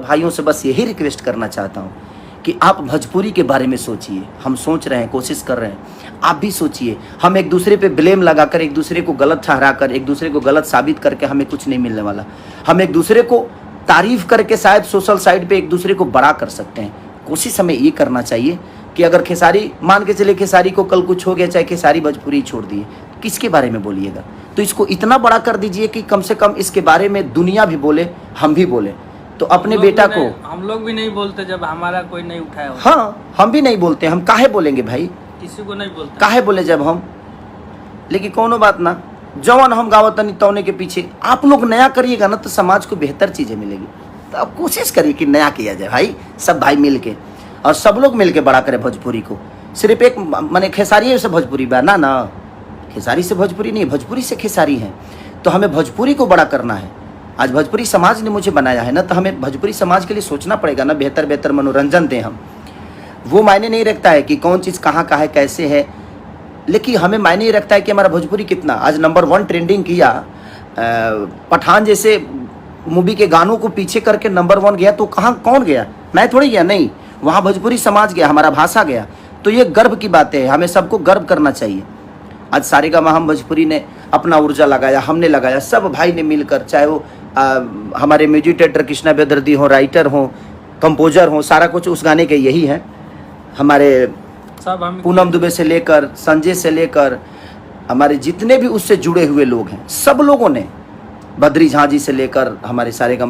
और भाइयों से बस यही रिक्वेस्ट करना चाहता हूँ कि आप भोजपुरी के बारे में सोचिए। हम सोच रहे हैं, कोशिश कर रहे हैं, आप भी सोचिए। हम एक दूसरे पे ब्लेम लगाकर, एक दूसरे को गलत ठहराकर, एक दूसरे को गलत साबित करके हमें कुछ नहीं मिलने वाला। हम एक दूसरे को तारीफ करके शायद सोशल साइट पे एक दूसरे को बड़ा कर सकते हैं। कोशिश हमें ये करना चाहिए कि अगर खेसारी, मान के चले खेसारी को कल कुछ हो गया, चाहे खेसारी भोजपुरी छोड़ दिए, किसके बारे में बोलिएगा? तो इसको इतना बड़ा कर दीजिए कि कम से कम इसके बारे में दुनिया भी बोले, हम भी बोले। तो अपने बेटा को हम लोग भी नहीं बोलते जब हमारा कोई नहीं उठाया। हाँ, हम भी नहीं बोलते। हम काहे बोलेंगे भाई? किसी को नहीं बोलते, काहे बोले जब हम। लेकिन कोनो बात ना, जवान हम गावतनी तौने के पीछे आप लोग नया करिएगा ना तो समाज को बेहतर चीजें मिलेगी। तो आप कोशिश करिए कि नया किया जाए भाई, सब भाई मिल के, और सब लोग मिल के बड़ा करें भोजपुरी को। सिर्फ एक माने खेसारी से भोजपुरी बा ना, ना खेसारी से भोजपुरी नहीं, भोजपुरी से खेसारी है। तो हमें भोजपुरी को बड़ा करना है। आज भोजपुरी समाज ने मुझे बनाया है ना, तो हमें भोजपुरी समाज के लिए सोचना पड़ेगा ना, बेहतर बेहतर मनोरंजन दें हम। वो मायने नहीं रखता है कि कौन चीज़ कहाँ का है, कैसे है, लेकिन हमें मायने ही रखता है कि हमारा भोजपुरी कितना आज नंबर 1 ट्रेंडिंग किया। पठान जैसे मूवी के गानों को पीछे करके नंबर 1 गया, तो कहाँ कौन गया? मैं थोड़ी गया, नहीं, वहाँ भोजपुरी समाज गया, हमारा भाषा गया। तो ये गर्व की बात है, हमें सबको गर्व करना चाहिए। आज सारेगामा हम भोजपुरी ने अपना ऊर्जा लगाया, हमने लगाया, सब भाई ने मिलकर, चाहे वो हमारे म्यूजिक डायरेक्टर कृष्णा बेदर्दी हो, राइटर हो, कंपोजर हो, सारा कुछ उस गाने के यही है। हमारे सब हम पूनम दुबे से लेकर संजय से लेकर हमारे जितने भी उससे जुड़े हुए लोग हैं, सब लोगों ने, बद्री झांझी से लेकर हमारे सारेगामा